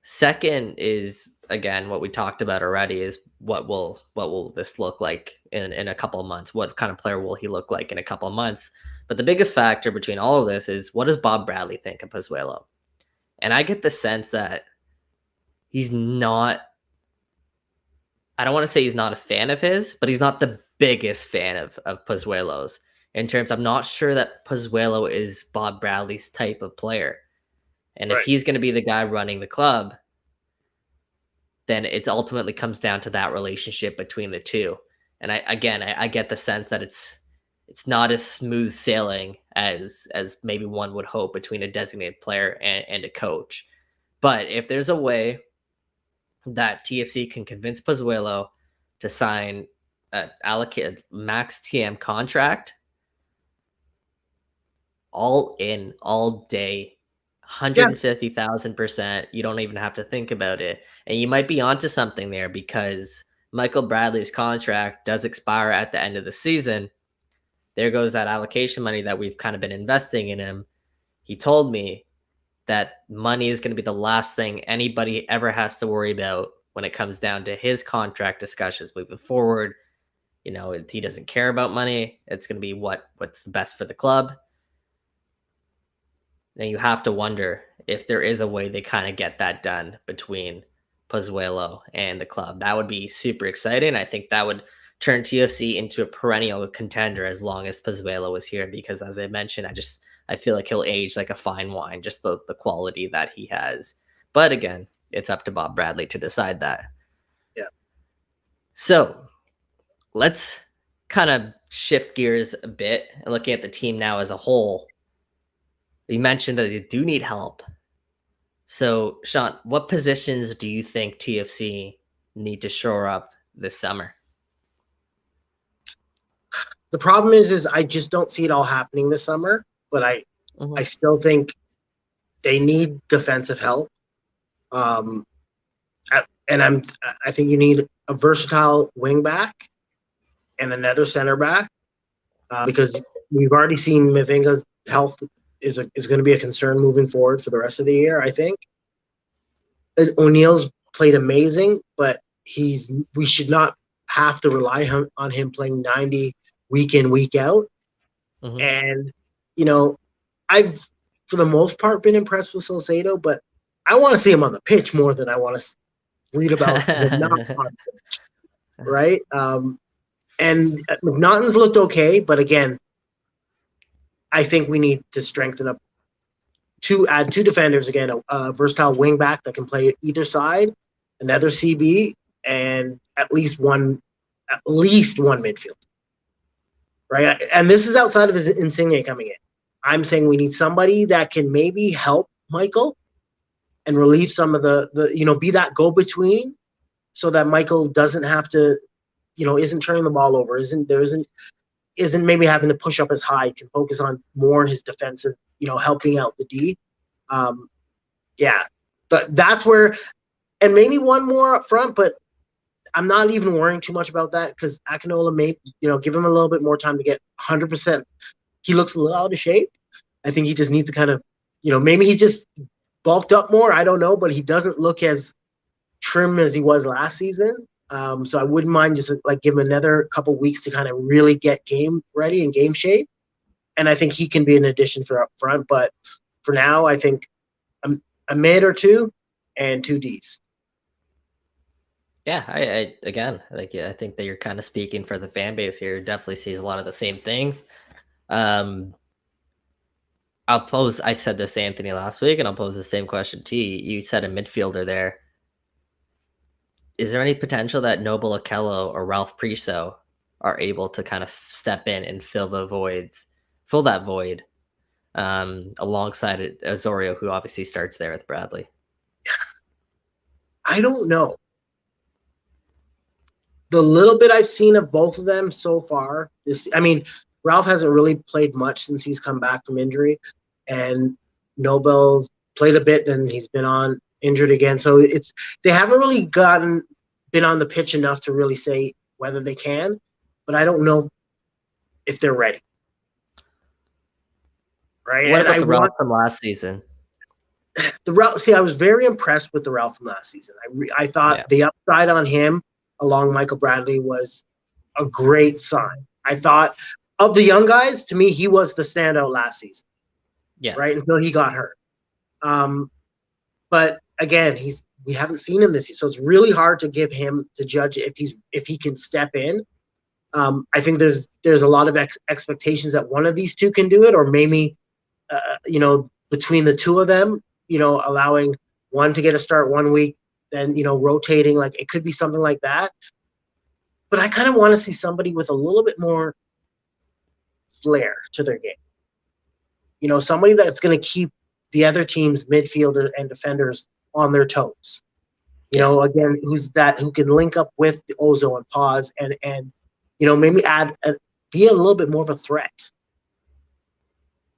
Second is, again, what we talked about already, is what will this look like in a couple of months? What kind of player will he look like in a couple of months? But the biggest factor between all of this is, what does Bob Bradley think of Pozuelo? And I get the sense that he's not, I don't want to say he's not a fan of his, but he's not the biggest fan of Pozuelo's. In terms, I'm not sure that Pozuelo is Bob Bradley's type of player. And if he's going to be the guy running the club, then it ultimately comes down to that relationship between the two. And I get the sense that it's not as smooth sailing as maybe one would hope between a designated player and a coach. But if there's a way that TFC can convince Pozuelo to sign an allocated max TM contract, all in, all day, 150,000%. You don't even have to think about it. And you might be onto something there, because Michael Bradley's contract does expire at the end of the season, there goes that allocation money that we've kind of been investing in him. He told me that money is going to be the last thing anybody ever has to worry about when it comes down to his contract discussions moving forward. You know, he doesn't care about money. It's going to be what's the best for the club. Now you have to wonder if there is a way they kind of get that done between Pozuelo and the club. That would be super exciting. I think that would turn TFC into a perennial contender as long as Pozuelo is here, because as I mentioned, I feel like he'll age like a fine wine, just the quality that he has. But again, it's up to Bob Bradley to decide that. Yeah. So let's kind of shift gears a bit and looking at the team now as a whole. You mentioned that they do need help. So, Sean, what positions do you think TFC need to shore up this summer? The problem is I just don't see it all happening this summer, but I still think they need defensive help. I think you need a versatile wing back and another center back, because we've already seen Mavinga's health is going to be a concern moving forward for the rest of the year, I think. O'Neill's played amazing, but we should not have to rely on him playing 90 week in, week out. Mm-hmm. And, you know, I've, for the most part, been impressed with Salcedo, but I want to see him on the pitch more than I want to read about him not on the pitch, right? And McNaughton's looked okay, but again, I think we need to strengthen up add two defenders again, a versatile wing back that can play either side, another CB, and at least one midfield. Right? And this is outside of his Insigne coming in. I'm saying we need somebody that can maybe help Michael and relieve some of the be that go-between, so that Michael doesn't have to, isn't turning the ball over, isn't maybe having to push up as high, can focus on more his defensive, helping out the D. But that's where, and maybe one more up front, but I'm not even worrying too much about that, because Akinola may, give him a little bit more time to get 100%. He looks a little out of shape. I think he just needs to kind of, maybe he's just bulked up more. I don't know, but he doesn't look as trim as he was last season. So I wouldn't mind just like give him another couple weeks to kind of really get game ready and game shape. And I think he can be an addition for up front. But for now, I think a mid or two and two Ds. Yeah, I think that you're kind of speaking for the fan base here. Definitely sees a lot of the same things. I said this to Anthony last week, and I'll pose the same question to you. You said a midfielder there. Is there any potential that Noble Okello or Ralph Priso are able to kind of step in and fill that void alongside Osorio, who obviously starts there with Bradley? I don't know. The little bit I've seen of both of them so far, Ralph hasn't really played much since he's come back from injury, and Nobel's played a bit, then he's been injured again. So they haven't really been on the pitch enough to really say whether they can, but I don't know if they're ready. Right? What about the Ralph from last season? I was very impressed with the Ralph from last season. I thought the upside on him along Michael Bradley was a great sign. I thought of the young guys, to me, he was the standout last season. Yeah. Right, until he got hurt. But again, we haven't seen him this year, so it's really hard to judge if he can step in. I think there's a lot of expectations that one of these two can do it, or maybe between the two of them, allowing one to get a start one week, then rotating, like it could be something like that. But I kind of want to see somebody with a little bit more flair to their game. Somebody that's going to keep the other team's midfielder and defenders on their toes. Again, who can link up with the Ozo and pause and maybe be a little bit more of a threat.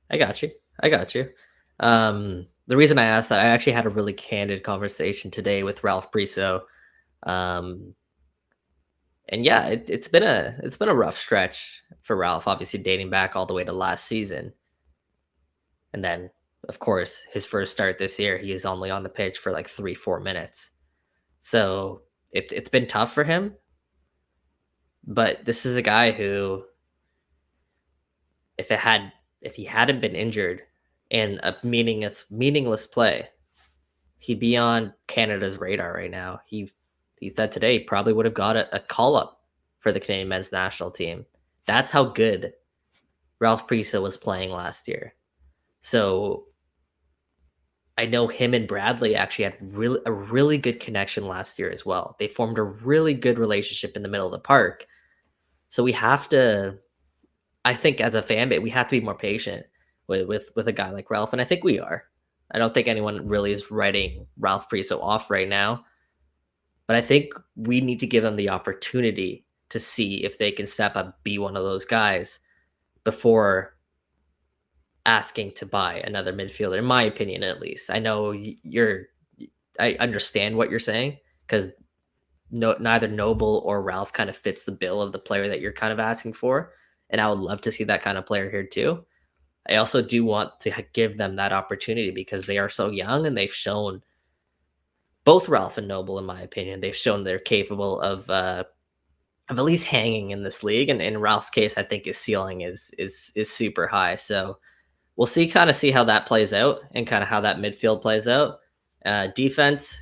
I got you. The reason I asked that, I actually had a really candid conversation today with Ralph Priso. And yeah, it's been a rough stretch for Ralph, obviously dating back all the way to last season. And then, of course, his first start this year, he was only on the pitch for like 3-4 minutes. So it's been tough for him. But this is a guy who, if he hadn't been injured in a meaningless play, he'd be on Canada's radar right now. He said today he probably would have got a call up for the Canadian men's national team. That's how good Ralph Priso was playing last year. So I know him and Bradley actually had a really good connection last year as well. They formed a really good relationship in the middle of the park. So we have to, I think as a fan base, we have to be more patient with a guy like Ralph, and I think we are. I don't think anyone really is writing Ralph Priso off right now, but I think we need to give them the opportunity to see if they can step up, be one of those guys before asking to buy another midfielder, in my opinion, at least. I know I understand what you're saying, because neither Noble or Ralph kind of fits the bill of the player that you're kind of asking for. And I would love to see that kind of player here too. I also do want to give them that opportunity because they are so young, and they've shown, both Ralph and Noble, in my opinion, they've shown they're capable of at least hanging in this league. And in Ralph's case, I think his ceiling is super high. So we'll see how that plays out, and kind of how that midfield plays out. Defense,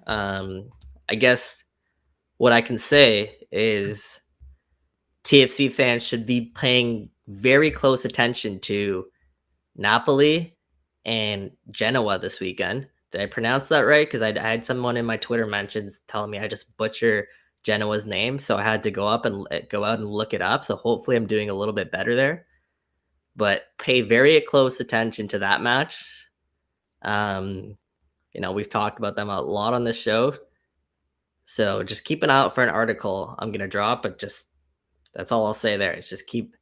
I guess what I can say is TFC fans should be paying very close attention to Napoli and Genoa this weekend. Did I pronounce that right? Because I had someone in my Twitter mentions telling me I just butcher Genoa's name, so I had to go out and look it up. So hopefully I'm doing a little bit better there. But pay very close attention to that match. We've talked about them a lot on this show, so just keep an eye out for an article I'm gonna drop. But just that's all I'll say there. Is just keep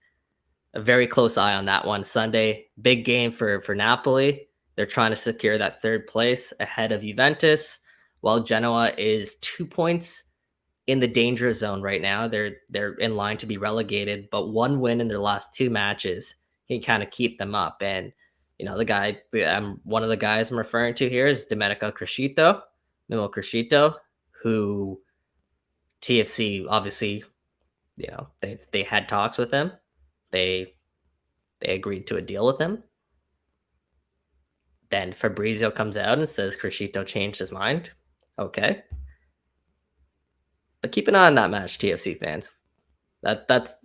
a very close eye on that one. Sunday, big game for Napoli. They're trying to secure that third place ahead of Juventus, while Genoa is 2 points in the danger zone right now. They're in line to be relegated, but one win in their last 2 matches can kind of keep them up. And one of the guys I'm referring to here is Domenico Crescito, who TFC obviously, they had talks with him. They agreed to a deal with him. Then Fabrizio comes out and says Crescito changed his mind. Okay. But keep an eye on that match, TFC fans.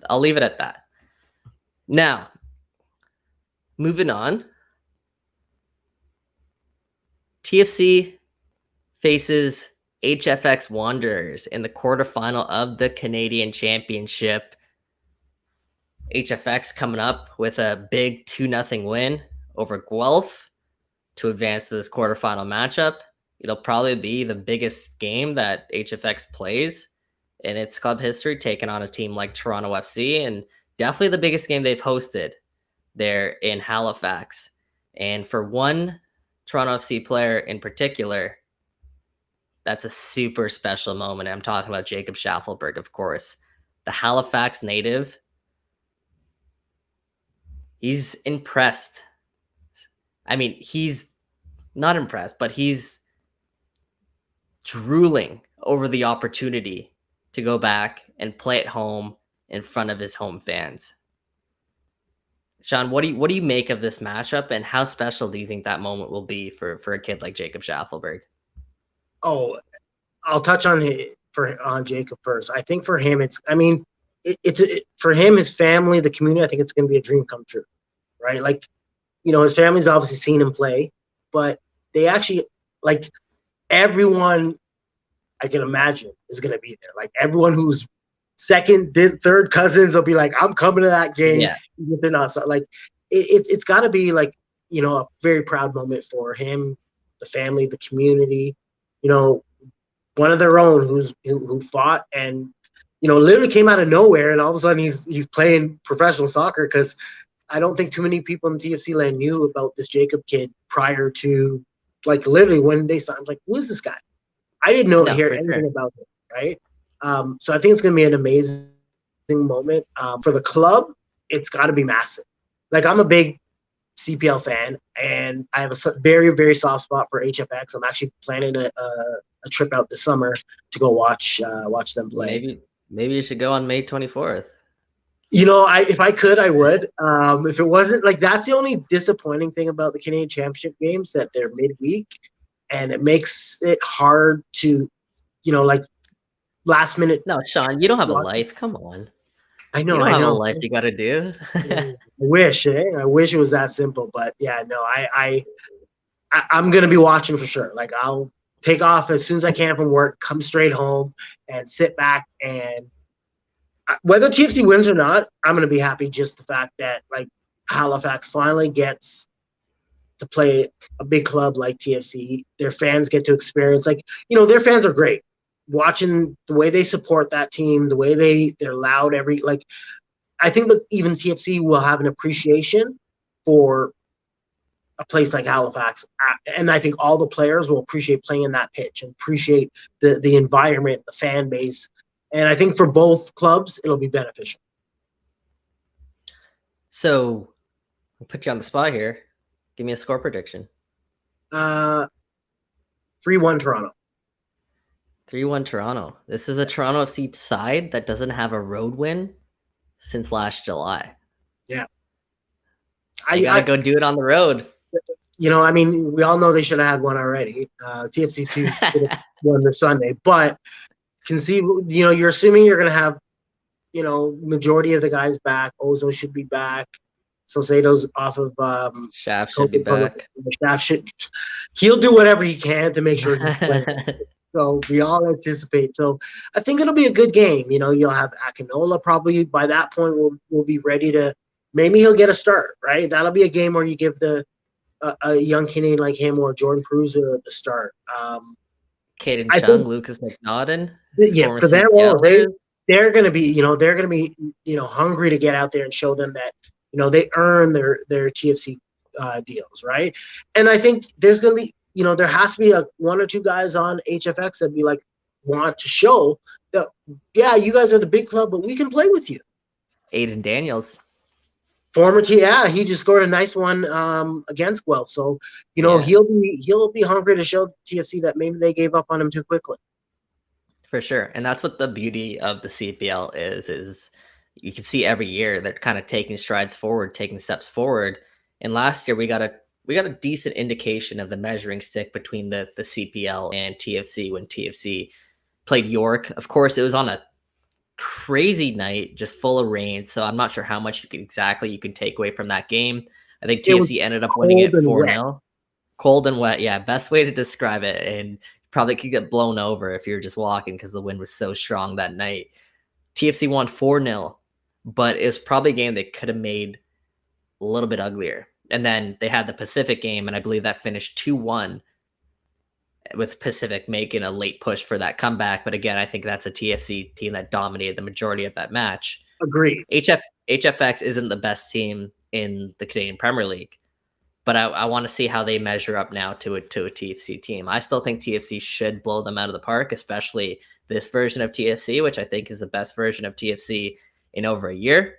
I'll leave it at that. Now, moving on. TFC faces HFX Wanderers in the quarterfinal of the Canadian Championship. HFX coming up with a big 2-0 win over Guelph to advance to this quarterfinal matchup. It'll probably be the biggest game that HFX plays in its club history, taking on a team like Toronto FC, and definitely the biggest game they've hosted there in Halifax. And for one Toronto FC player in particular, that's a super special moment. I'm talking about Jacob Schaffelberg, of course. The Halifax native. He's impressed. I mean, he's not impressed, but he's drooling over the opportunity to go back and play at home in front of his home fans. Sean, what do you make of this matchup, and how special do you think that moment will be for a kid like Jacob Schaffelberg? Oh, I'll touch on Jacob first. I think for him, for him, his family, the community, I think it's going to be a dream come true, right? Like, his family's obviously seen him play, but they actually, like, everyone I can imagine is going to be there. Like, everyone who's second, third cousins will be like, I'm coming to that game. Yeah. If they're not, so, like, it's got to be, like, a very proud moment for him, the family, the community, one of their own who fought and, literally came out of nowhere, and all of a sudden he's playing professional soccer, because I don't think too many people in TFC land knew about this Jacob kid prior to, like, literally when they signed. Like, who is this guy? I didn't hear anything about him, right? So I think it's going to be an amazing moment. For the club, it's got to be massive. Like, I'm a big CPL fan, and I have a very, very soft spot for HFX. I'm actually planning a trip out this summer to go watch them play. Maybe you should go on May 24th. If I could, I would. If it wasn't like, that's the only disappointing thing about the Canadian Championship games, that they're midweek, and it makes it hard to, like, last minute. No, Sean, you don't have a life. Come on. I know. You don't have a life you got to do. I wish it was that simple, but yeah, no, I'm gonna be watching for sure. Like, I'll take off as soon as I can from work, come straight home, and sit back. And whether TFC wins or not, I'm gonna be happy. Just the fact that, like, Halifax finally gets to play a big club like TFC. Their fans get to experience, like, their fans are great. Watching the way they support that team, the way they're loud I think that even TFC will have an appreciation for a place like Halifax, and I think all the players will appreciate playing in that pitch and appreciate the environment, the fan base, and I think for both clubs it'll be beneficial. So, I'll put you on the spot here. Give me a score prediction. 3-1 Toronto. 3-1 Toronto. This is a Toronto FC side that doesn't have a road win since last July. Yeah. I gotta go do it on the road. We all know they should have had one already. TFC 2 should have won this Sunday, but you're assuming you're going to have, majority of the guys back. Ozo should be back. Salcedo's off of Shaft should be back. He'll do whatever he can to make sure he's playing. So we all anticipate. So I think it'll be a good game. You'll have Akinola probably by that point will be ready to, maybe he'll get a start, right? That'll be a game where you give a young Canadian like him or Jordan Perusa the start. Caden Chung, Lucas McNaughton. Yeah, for them, they're going to be, hungry to get out there and show them that, they earn their TFC deals, right? And I think there's going to be, there has to be one or two guys on HFX that want to show that, yeah, you guys are the big club, but we can play with you. Aiden Daniels. He just scored a nice one against Guelph. So, he'll be hungry to show TFC that maybe they gave up on him too quickly. For sure. And that's what the beauty of the CPL is you can see every year they're kind of taking strides forward, taking steps forward. And last year we got a decent indication of the measuring stick between the CPL and TFC when TFC played York. Of course, it was on a crazy night, just full of rain. So I'm not sure how much you can take away from that game. I think TFC ended up winning it 4-0. Cold and wet. Yeah, best way to describe it. And probably could get blown over if you're just walking because the wind was so strong that night. TFC won 4-0, but it's probably a game they could have made a little bit uglier. And then they had the Pacific game, and I believe that finished 2-1 with Pacific making a late push for that comeback. But again, I think that's a TFC team that dominated the majority of that match. Agreed. HFX isn't the best team in the Canadian Premier League, but I want to see how they measure up now to a TFC team. I still think TFC should blow them out of the park, especially this version of TFC, which I think is the best version of TFC in over a year.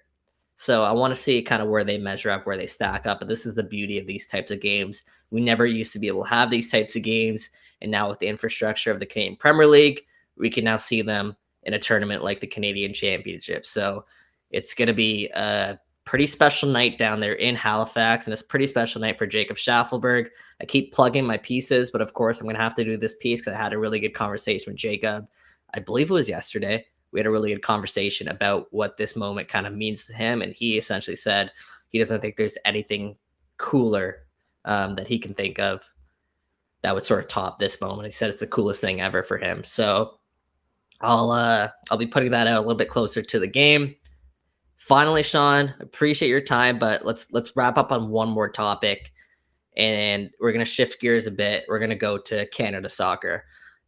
So I want to see kind of where they measure up, where they stack up. But this is the beauty of these types of games. We never used to be able to have these types of games. And now with the infrastructure of the Canadian Premier League, we can now see them in a tournament like the Canadian Championship. So it's going to be a pretty special night down there in Halifax, and it's a pretty special night for Jacob Schaffelberg. I keep plugging my pieces, but of course I'm going to have to do this piece because I had a really good conversation with Jacob. I believe it was yesterday. We had a really good conversation about what this moment kind of means to him, and he essentially said he doesn't think there's anything cooler that he can think of that would sort of top this moment. He said it's the coolest thing ever for him. So I'll be putting that out a little bit closer to the game. Finally, Sean, appreciate your time, but let's wrap up on one more topic, and we're going to shift gears a bit. We're going to go to Canada soccer,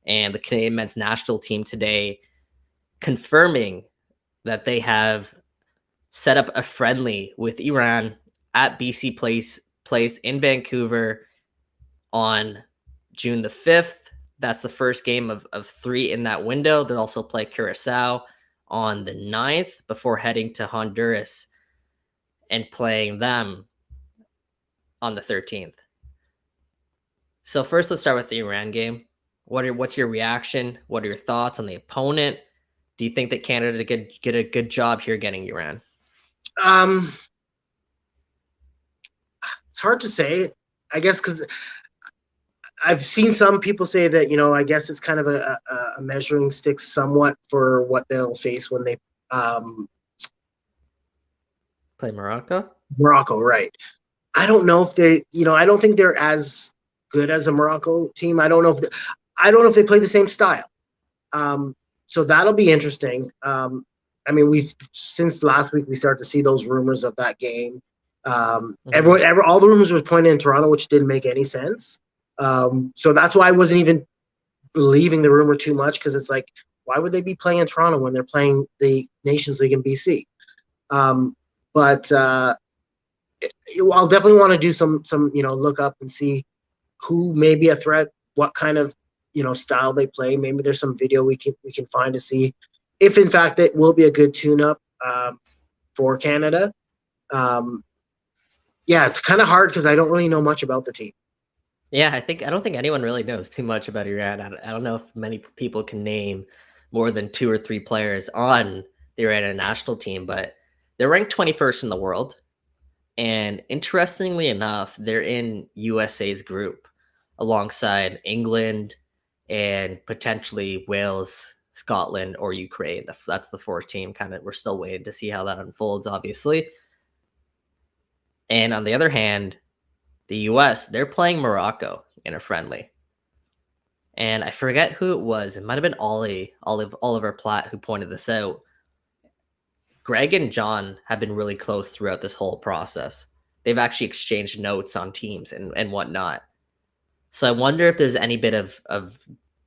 and the Canadian men's national team today confirming that they have set up a friendly with Iran at BC Place in Vancouver on June the 5th. that's the first game of 3 in that window. They'll also play Curacao on the 9th before heading to Honduras and playing them on the 13th. So first, let's start with the Iran game. What's your reaction? What are your thoughts on the opponent? Do you think that Canada get a good job here getting Iran? It's hard to say, I guess, because I've seen some people say that, I guess it's kind of a measuring stick somewhat for what they'll face when they play Morocco. Morocco, right. I don't know if they, I don't think they're as good as a Morocco team. I don't know if they play the same style. So that'll be interesting. Since last week we started to see those rumors of that game. All the rumors were pointing in Toronto, which didn't make any sense. So that's why I wasn't even believing the rumor too much, because it's like, why would they be playing in Toronto when they're playing the Nations League in BC? But I'll definitely want to do some look up and see who may be a threat, what kind of style they play. Maybe there's some video we can find to see if in fact it will be a good tune-up for Canada. It's kind of hard because I don't really know much about the team. Yeah, I don't think anyone really knows too much about Iran. I don't know if many people can name more than 2 or 3 players on the Iran national team, but they're ranked 21st in the world. And interestingly enough, they're in USA's group alongside England and potentially Wales, Scotland, or Ukraine. That's the 4th team. We're still waiting to see how that unfolds, obviously. And on the other hand, the US, they're playing Morocco in a friendly. And I forget who it was. It might have been Oliver Platt who pointed this out. Greg and John have been really close throughout this whole process. They've actually exchanged notes on teams and whatnot. So I wonder if there's any bit of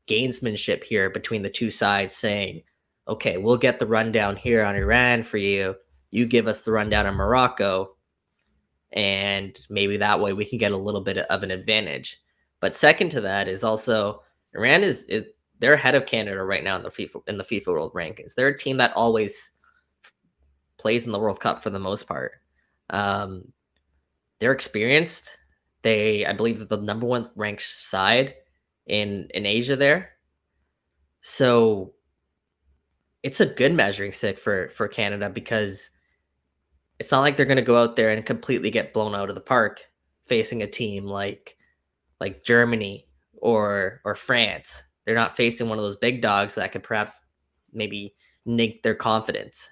gamesmanship here between the two sides saying, okay, we'll get the rundown here on Iran for you. You give us the rundown on Morocco. And maybe that way we can get a little bit of an advantage. But second to that is also Iran they're ahead of Canada right now in the FIFA World Rankings. They're a team that always plays in the World Cup for the most part. They're experienced. I believe that the number 1 ranked side in Asia there. So it's a good measuring stick for Canada, because it's not like they're going to go out there and completely get blown out of the park facing a team like Germany or France. They're not facing one of those big dogs that could perhaps maybe nick their confidence,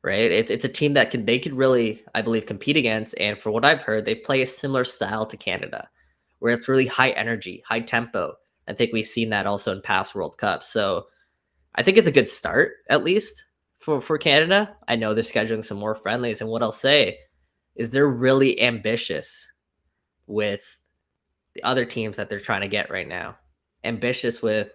right? It's a team that they could really, I believe, compete against. And for what I've heard, they play a similar style to Canada, where it's really high energy, high tempo. I think we've seen that also in past World Cups. So I think it's a good start, at least for Canada. I know they're scheduling some more friendlies, and what I'll say is they're really ambitious with the other teams that they're trying to get right now. Ambitious with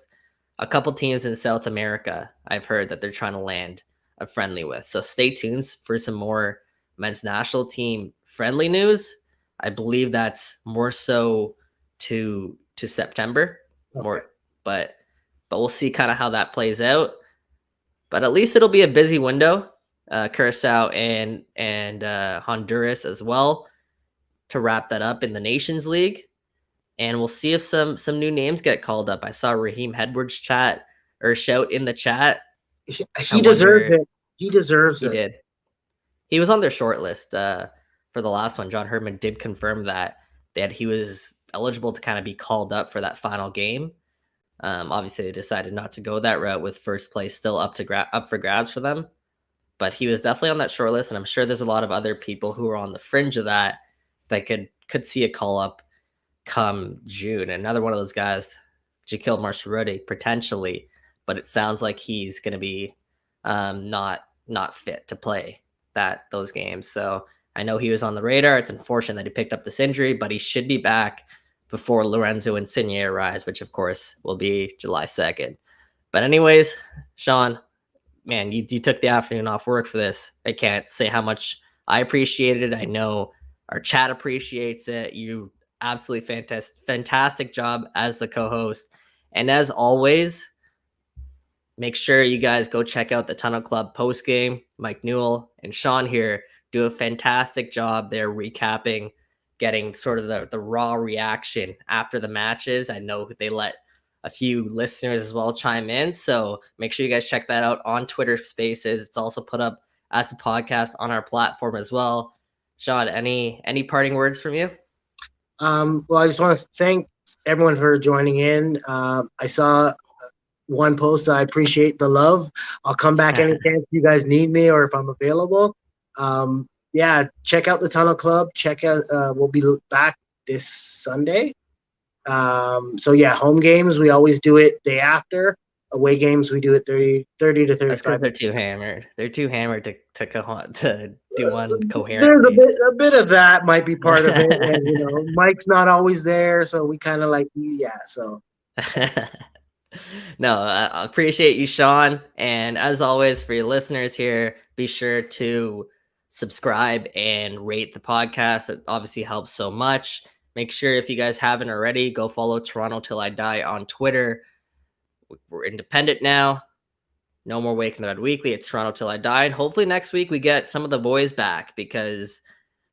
a couple teams in South America, I've heard that they're trying to land a friendly with. So stay tuned for some more men's national team friendly news. I believe that's more so to September. Okay. But we'll see kind of how that plays out. But at least it'll be a busy window. Curacao and Honduras as well to wrap that up in the Nations League. And we'll see if some new names get called up. I saw Raheem Hedward's shout in the chat. He deserved it. He deserves it. He did. He was on their short list for the last one. John Herdman did confirm that he was eligible to kind of be called up for that final game. Obviously, they decided not to go that route with first place still up for grabs for them. But he was definitely on that short list, and I'm sure there's a lot of other people who are on the fringe of that could see a call up come June. Another one of those guys, Jaquil Marcheruti, potentially, but it sounds like he's going to be not fit to play those games. So I know he was on the radar. It's unfortunate that he picked up this injury, but he should be back before Lorenzo Insigne arrives, which of course will be July 2nd. But anyways, Sean, man, you took the afternoon off work for this. I can't say how much I appreciated it. I know our chat appreciates it. You absolutely fantastic job as the co-host. And as always, make sure you guys go check out the Tunnel Club post game. Mike Newell and Sean here do a fantastic job there recapping, getting sort of the raw reaction after the matches. I know they let a few listeners as well chime in, so make sure you guys check that out on Twitter Spaces. It's also put up as a podcast on our platform as well. Sean, any parting words from you? Well, I just want to thank everyone for joining in. I saw one post. I appreciate the love. I'll come back anytime you guys need me or if I'm available. Yeah, check out the Tunnel Club. Check out. We'll be back this Sunday. So yeah, home games we always do it day after. Away games we do it 30 to 35. That's because they're too hammered. They're too hammered to do one coherently. There's a bit of that might be part of it. And, Mike's not always there, so we kind of like so. No, I appreciate you, Sean. And as always, for your listeners here, be sure to subscribe and rate the podcast. It obviously helps so much. Make sure if you guys haven't already, go follow Toronto Till I Die on Twitter. We're independent now. No more Waking the Red Weekly. It's Toronto Till I Die. And hopefully next week we get some of the boys back because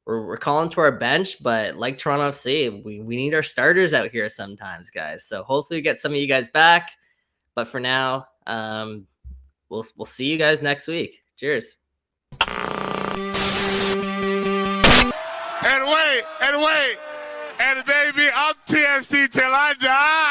we're calling to our bench. But like Toronto FC, we need our starters out here sometimes, guys. So hopefully we get some of you guys back. But for now, we'll see you guys next week. Cheers. And wait, and baby, I'm TFC till I die.